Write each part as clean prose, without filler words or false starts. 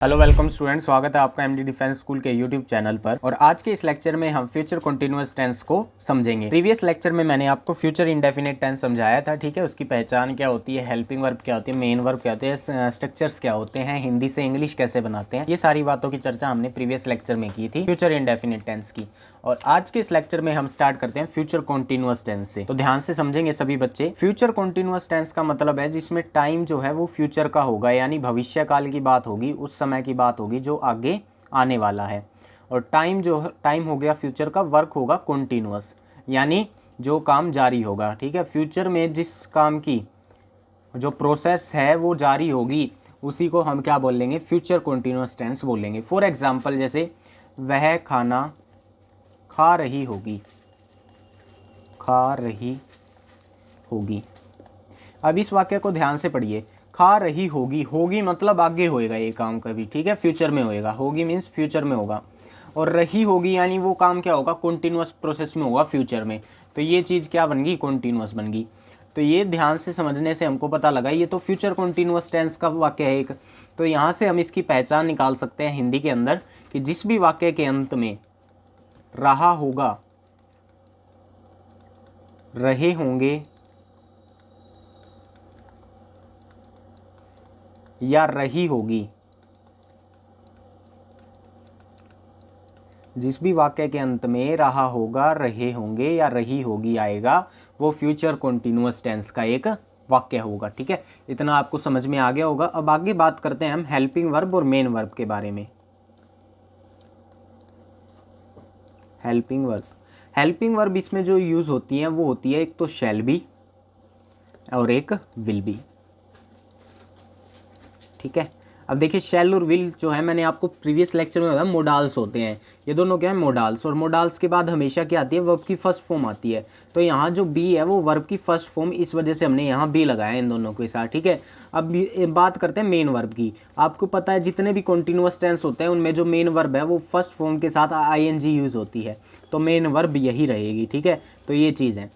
Hello welcome student, स्वागत है आपका एमडी डिफेंस स्कूल के यूट्यूब चैनल पर। और आज के इस लेक्चर में हम फ्यूचर कंटीन्यूअस टेंस को समझेंगे। प्रीवियस लेक्चर में मैंने आपको फ्यूचर इंडेफिनिट टेंस समझाया था, ठीक है। उसकी पहचान क्या होती है, हेल्पिंग वर्ब क्या होती है, मेन वर्ब क्या होती है, स्ट्रक्चर्स क्या होते हैं, हिंदी से इंग्लिश कैसे बनाते हैं, ये सारी बातों की चर्चा हमने प्रीवियस लेक्चर में की थी फ्यूचर इंडेफिनिट टेंस की। और आज के इस लेक्चर में हम स्टार्ट करते हैं फ्यूचर कंटीन्यूअस टेंस से। तो ध्यान से समझेंगे सभी बच्चे। फ्यूचर कंटीन्यूअस टेंस का मतलब है जिसमें टाइम जो है वो फ्यूचर का होगा, यानी भविष्य काल की बात होगी, उस समय की बात होगी जो आगे आने वाला है। और टाइम हो गया फ्यूचर का, वर्क होगा कंटीन्यूअस, यानी जो काम जारी होगा, ठीक है। फ्यूचर में जिस काम की जो प्रोसेस है वो जारी होगी उसी को हम क्या बोलेंगे, फ्यूचर कंटीन्यूअस टेंस बोलेंगे। फॉर एग्जाम्पल जैसे वह खाना खा रही होगी। अब इस वाक्य को ध्यान से पढ़िए। खा रही होगी मतलब आगे होएगा ये काम कभी, ठीक है, फ्यूचर में होएगा। होगी मीन्स फ्यूचर में होगा, और रही होगी यानी वो काम क्या होगा, कंटिन्यूअस प्रोसेस में होगा फ्यूचर में। तो ये चीज़ क्या बन गई, कंटिन्यूअस बन गई। तो ये ध्यान से समझने से हमको पता लगा ये तो फ्यूचर कंटिन्यूअस टेंस का वाक्य है एक। तो यहाँ से हम इसकी पहचान निकाल सकते हैं हिंदी के अंदर कि जिस भी वाक्य के अंत में रहा होगा, रहे होंगे या रही होगी, जिस भी वाक्य के अंत में रहा होगा, रहे होंगे या रही होगी आएगा, वो फ्यूचर कंटीन्यूअस टेंस का एक वाक्य होगा, ठीक है। इतना आपको समझ में आ गया होगा। अब आगे बात करते हैं हम हेल्पिंग वर्ब और मेन वर्ब के बारे में। हेल्पिंग वर्ब इसमें जो यूज होती है वो होती है एक तो शैल बी और एक विल बी, ठीक है। अब देखिए शैल और विल जो है, मैंने आपको प्रीवियस लेक्चर में बताया मोडाल्स होते हैं। ये दोनों क्या है, मोडाल्स। और मोडाल्स के बाद हमेशा क्या आती है, वर्ब की फर्स्ट फॉर्म आती है। तो यहाँ जो बी है वो वर्ब की फर्स्ट फॉर्म, इस वजह से हमने यहाँ बी लगाया इन दोनों के साथ, ठीक है। अब बात करते हैं मेन वर्ब की। आपको पता है जितने भी कंटिन्यूअस टेंस होते हैं उनमें जो मेन वर्ब है वो फर्स्ट फॉर्म के साथ आईएनजी यूज होती है, तो मेन वर्ब यही रहेगी, ठीक है। तो ये चीज़ है।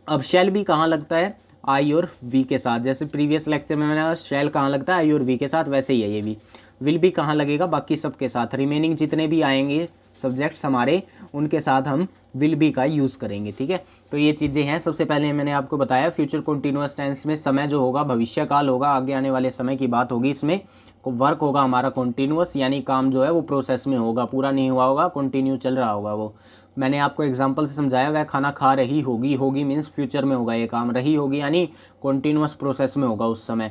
अब शैल बी कहाँ लगता है, आई और वी के साथ। जैसे प्रीवियस लेक्चर में मैंने शैल कहाँ लगता है, आई और वी के साथ, वैसे ही है ये भी। विल भी कहाँ लगेगा, बाकी सब के साथ। रिमेनिंग जितने भी आएंगे सब्जेक्ट्स हमारे, उनके साथ हम विल बी का यूज़ करेंगे, ठीक है। तो ये चीज़ें हैं। सबसे पहले मैंने आपको बताया फ्यूचर कंटिन्यूअस टेंस में समय जो होगा भविष्य काल होगा, आगे आने वाले समय की बात होगी। इसमें वर्क होगा हमारा कंटिन्यूअस, यानी काम जो है वो प्रोसेस में होगा, पूरा नहीं हुआ होगा, कंटिन्यू चल रहा होगा वो। मैंने आपको एग्जांपल से समझाया, वह खाना खा रही होगी मीन्स फ्यूचर में होगा ये काम, रही होगी यानी कंटिन्यूअस प्रोसेस में होगा उस समय।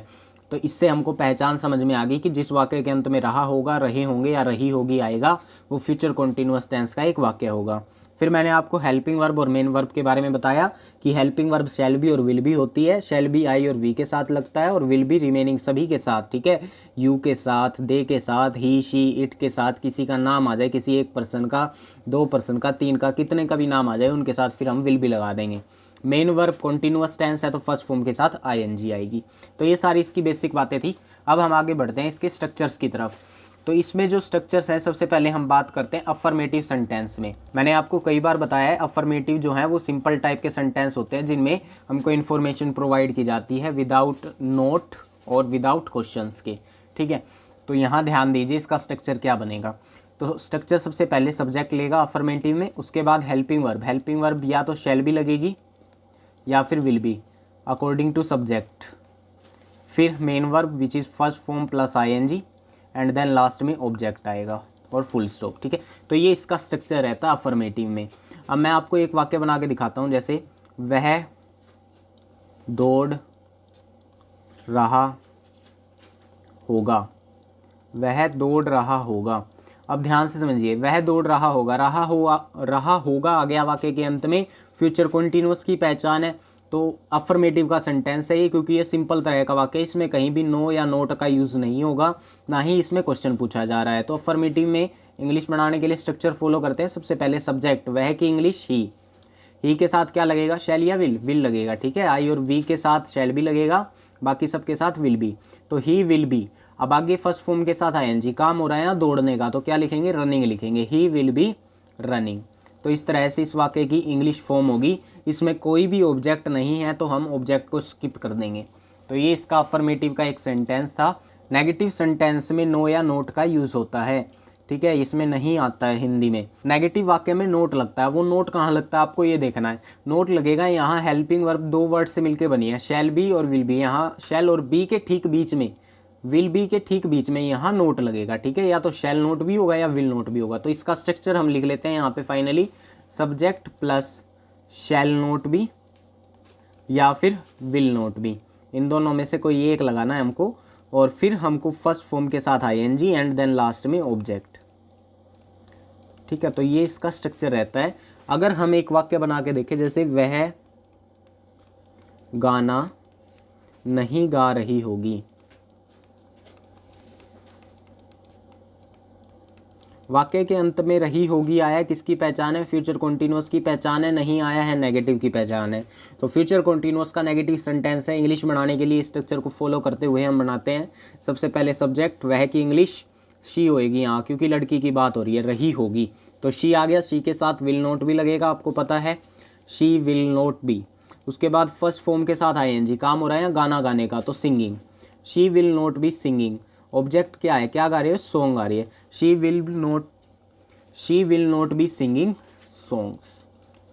तो इससे हमको पहचान समझ में आ गई कि जिस वाक्य के अंत में रहा होगा, रहे होंगे या रही होगी आएगा, वो फ्यूचर कंटिन्यूअस टेंस का एक वाक्य होगा। फिर मैंने आपको हेल्पिंग वर्ब और मेन वर्ब के बारे में बताया कि हेल्पिंग वर्ब शैल बी और विल बी होती है। शैल बी आई और वी के साथ लगता है, और विल बी रिमेनिंग सभी के साथ, ठीक है। यू के साथ, दे के साथ, ही शी इट के साथ, किसी का नाम आ जाए, किसी एक पर्सन का, दो पर्सन का, तीन का, कितने का भी नाम आ जाए उनके साथ फिर हम विल बी लगा देंगे। मेन वर्ब कंटिन्यूअस टेंस है तो फर्स्ट फॉर्म के साथ आईएनजी आएगी। तो ये सारी इसकी बेसिक बातें थी। अब हम आगे बढ़ते हैं इसके स्ट्रक्चर्स की तरफ। तो इसमें जो स्ट्रक्चर्स हैं, सबसे पहले हम बात करते हैं अफर्मेटिव सेंटेंस में। मैंने आपको कई बार बताया है अफर्मेटिव जो है वो सिंपल टाइप के सेंटेंस होते हैं जिनमें हमको इन्फॉर्मेशन प्रोवाइड की जाती है विदाउट नोट और विदाउट क्वेश्चंस के, ठीक है। तो यहाँ ध्यान दीजिए इसका स्ट्रक्चर क्या बनेगा। तो स्ट्रक्चर सबसे पहले सब्जेक्ट लेगा अफर्मेटिव में, उसके बाद हेल्पिंग वर्ब या तो शैल बी लगेगी या फिर will be according to subject. फिर main verb which is first form plus ING, and then last में ऑब्जेक्ट आएगा और फुल स्टॉप, ठीक है। तो ये इसका स्ट्रक्चर रहता है अफर्मेटिव में। अब मैं आपको एक वाक्य बना के दिखाता हूँ, जैसे वह दौड़ रहा होगा, वह दौड़ रहा होगा। अब ध्यान से समझिए, वह दौड़ रहा होगा, रहा होगा आ गया वाक्य के अंत में, फ्यूचर कंटिन्यूअस की पहचान है। तो अफर्मेटिव का सेंटेंस है ये, क्योंकि ये सिंपल तरह का वाक्य, इसमें कहीं भी नो या नोट का यूज़ नहीं होगा, ना ही इसमें क्वेश्चन पूछा जा रहा है। तो अफर्मेटिव में इंग्लिश बनाने के लिए स्ट्रक्चर फॉलो करते हैं। सबसे पहले सब्जेक्ट, वह की इंग्लिश ही के साथ क्या लगेगा, शैल या विल लगेगा, ठीक है। आई और वी के साथ शैल भी लगेगा, बाकी सबके साथ विल बी। तो ही विल बी। अब आगे फर्स्ट फॉर्म के साथ आईएनजी, काम हो रहा है ना दौड़ने का, तो क्या लिखेंगे, रनिंग लिखेंगे, ही विल बी रनिंग। तो इस तरह से इस वाक्य की इंग्लिश फॉर्म होगी। इसमें कोई भी ऑब्जेक्ट नहीं है तो हम ऑब्जेक्ट को स्किप कर देंगे। तो ये इसका अफर्मेटिव का एक सेंटेंस था। नेगेटिव सेंटेंस में नो या नोट का यूज़ होता है, ठीक है, इसमें नहीं आता है हिंदी में। नेगेटिव वाक्य में नोट लगता है, वो नोट कहाँ लगता है आपको ये देखना है। नोट लगेगा यहाँ हेल्पिंग वर्ब दो वर्ड से मिलके बनी है, शैल बी और विल बी। यहाँ शैल और बी के ठीक बीच में, विल बी के ठीक बीच में यहाँ नोट लगेगा, ठीक है, या तो शैल नोट भी होगा या विल नोट भी होगा। तो इसका स्ट्रक्चर हम लिख लेते हैं यहाँ पे फाइनली, सब्जेक्ट प्लस शैल नोट बी या फिर विल नोट बी, इन दोनों में से कोई एक लगाना है हमको। और फिर हमको फर्स्ट फॉर्म के साथ आईएनजी एंड देन लास्ट में ऑब्जेक्ट, ठीक है। तो ये इसका स्ट्रक्चर रहता है। अगर हम एक वाक्य बना के देखें, जैसे वह गाना नहीं गा रही होगी, वाक्य के अंत में रही होगी आया किसकी पहचान है, फ्यूचर कॉन्टिन्यूअस की पहचान है, नहीं आया है नेगेटिव की पहचान है। तो फ्यूचर कॉन्टिन्यूअस का नेगेटिव सेंटेंस है। इंग्लिश बनाने के लिए स्ट्रक्चर को फॉलो करते हुए हम बनाते हैं। सबसे पहले सब्जेक्ट, वह की इंग्लिश शी होएगी यहाँ, क्योंकि लड़की की बात हो रही है, रही होगी तो शी आ गया। शी के साथ विल नोट भी लगेगा, आपको पता है, शी विल नोट बी। उसके बाद फर्स्ट फॉर्म के साथ आईएनजी, काम हो रहा है गाना गाने का, तो singing, she will note be singing. Object क्या है, क्या गा रही है, सॉन्ग गा रही है, she will note be singing songs.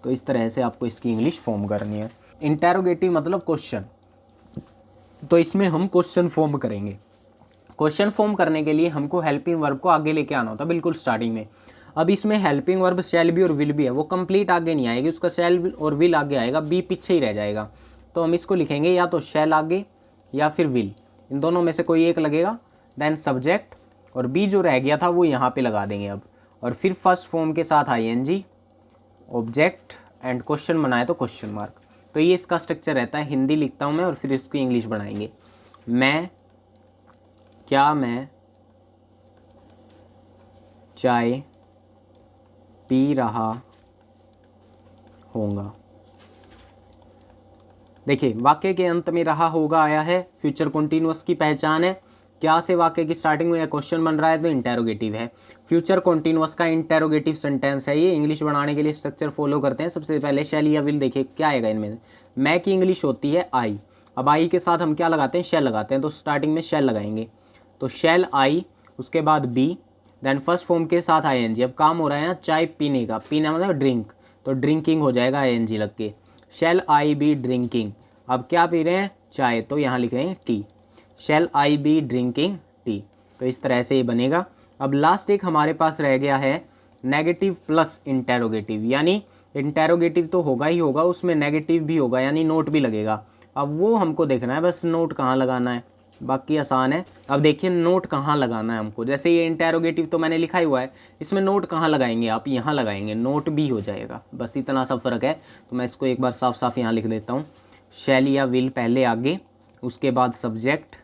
तो इस तरह से आपको इसकी इंग्लिश फॉर्म करनी है। इंटेरोगेटिव मतलब क्वेश्चन, तो इसमें हम क्वेश्चन फॉर्म करेंगे। क्वेश्चन फॉर्म करने के लिए हमको हेल्पिंग वर्ब को आगे लेके आना होता है, बिल्कुल स्टार्टिंग में। अब इसमें हेल्पिंग वर्ब शैल बी और विल बी है, वो कंप्लीट आगे नहीं आएगी, उसका शैल और विल आगे आएगा, बी पीछे ही रह जाएगा। तो हम इसको लिखेंगे या तो शैल आगे या फिर विल, इन दोनों में से कोई एक लगेगा। देन सब्जेक्ट, और बी जो रह गया था वो यहाँ पे लगा देंगे अब। और फिर फर्स्ट फॉर्म के साथ आईएनजी, ऑब्जेक्ट एंड क्वेश्चन बनाए तो क्वेश्चन मार्क। तो ये इसका स्ट्रक्चर रहता है। हिंदी लिखता हूँ मैं और फिर इसकी इंग्लिश बनाएंगे। मैं चाय पी रहा होगा। देखिए वाक्य के अंत में रहा होगा आया है, फ्यूचर कॉन्टिन्यूअस की पहचान है। क्या से वाक्य की स्टार्टिंग में क्वेश्चन बन रहा है तो इंटेरोगेटिव है। फ्यूचर कॉन्टिन्यूअस का इंटेरोगेटिव सेंटेंस है ये। इंग्लिश बनाने के लिए स्ट्रक्चर फॉलो करते हैं। सबसे पहले शैल या विल, देखिए क्या आएगा इनमें। मैं की इंग्लिश होती है आई, अब आई के साथ हम क्या लगाते हैं, शैल लगाते हैं, तो स्टार्टिंग में शैल लगाएंगे, तो शैल आई, उसके बाद बी, देन फर्स्ट फॉर्म के साथ आईएनजी। अब काम हो रहा है यहाँ चाय पीने का, पीना मतलब ड्रिंक, तो ड्रिंकिंग हो जाएगा आईएनजी लग के, शैल आई बी ड्रिंकिंग। अब क्या पी रहे हैं, चाय, तो यहाँ लिख रहे हैं टी, शैल आई बी ड्रिंकिंग टी। तो इस तरह से ये बनेगा। अब लास्ट एक हमारे पास रह गया है नेगेटिव प्लस इंटेरोगेटिव, यानी इंटेरोगेटिव तो होगा ही होगा, उसमें नेगेटिव भी होगा, यानी नोट भी लगेगा। अब वो हमको देखना है, बस नोट कहाँ लगाना है, बाकी आसान है। अब देखिए नोट कहाँ लगाना है हमको, जैसे ये इंटेरोगेटिव तो मैंने लिखा ही हुआ है, इसमें नोट कहाँ लगाएंगे आप, यहाँ लगाएंगे, नोट भी हो जाएगा, बस इतना सा फ़र्क है। तो मैं इसको एक बार साफ साफ यहाँ लिख देता हूँ, शैल या विल पहले आगे, उसके बाद सब्जेक्ट,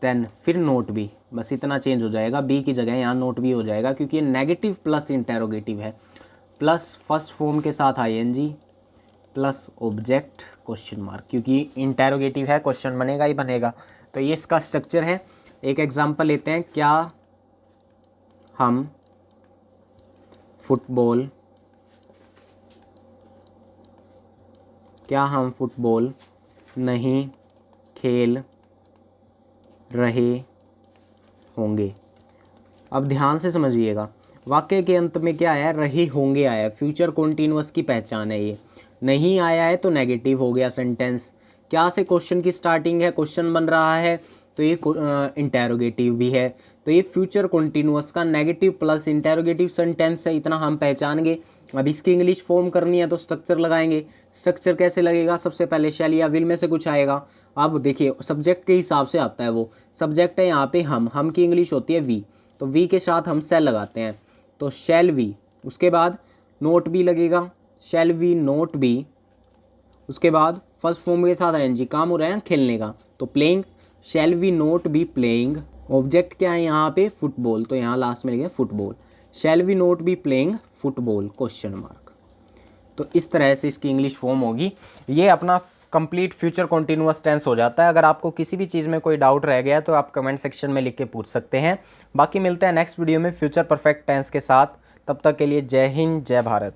देन फिर नोट भी, बस इतना चेंज हो जाएगा, बी की जगह यहाँ नोट भी हो जाएगा, क्योंकि ये नेगेटिव प्लस इंटेरोगेटिव है। प्लस फर्स्ट फॉर्म के साथ ING plus object question mark, क्योंकि इंटेरोगेटिव है, क्वेश्चन बनेगा ही बनेगा। तो ये इसका स्ट्रक्चर है। एक एग्जांपल लेते हैं, क्या हम फुटबॉल नहीं खेल रहे होंगे। अब ध्यान से समझिएगा, वाक्य के अंत में क्या आया, रहे होंगे आया, फ्यूचर कॉन्टिन्यूअस की पहचान है ये। नहीं आया है तो नेगेटिव हो गया सेंटेंस। क्या से क्वेश्चन की स्टार्टिंग है, क्वेश्चन बन रहा है, तो ये इंटेरोगेटिव भी है। तो ये फ्यूचर कॉन्टिन्यूअस का नेगेटिव प्लस इंटेरोगेटिव सेंटेंस है, इतना हम पहचान गए। अब इसकी इंग्लिश फॉर्म करनी है तो स्ट्रक्चर लगाएंगे। स्ट्रक्चर कैसे लगेगा, सबसे पहले शैल या विल में से कुछ आएगा। अब देखिए सब्जेक्ट के हिसाब से आता है, वो सब्जेक्ट है यहाँ पे हम की इंग्लिश होती है वी, तो वी के साथ हम शैल लगाते हैं, तो शैल वी। उसके बाद नोट भी लगेगा, शैल वी नोट बी। उसके बाद फर्स्ट फॉर्म के साथ आईएनजी, काम हो रहा है खेलने का, तो playing, shall we not be playing. Object क्या है यहाँ पे, फुटबॉल, तो यहाँ लास्ट में लिखे football, shall we not be playing football question mark. तो इस तरह से इसकी इंग्लिश फॉर्म होगी। ये अपना कंप्लीट फ्यूचर कॉन्टिन्यूअस टेंस हो जाता है। अगर आपको किसी भी चीज़ में कोई डाउट रह गया तो आप कमेंट सेक्शन में लिख के पूछ सकते हैं। बाकी मिलते हैं नेक्स्ट वीडियो में फ्यूचर परफेक्ट टेंस के साथ। तब तक के लिए जय हिंद, जय भारत।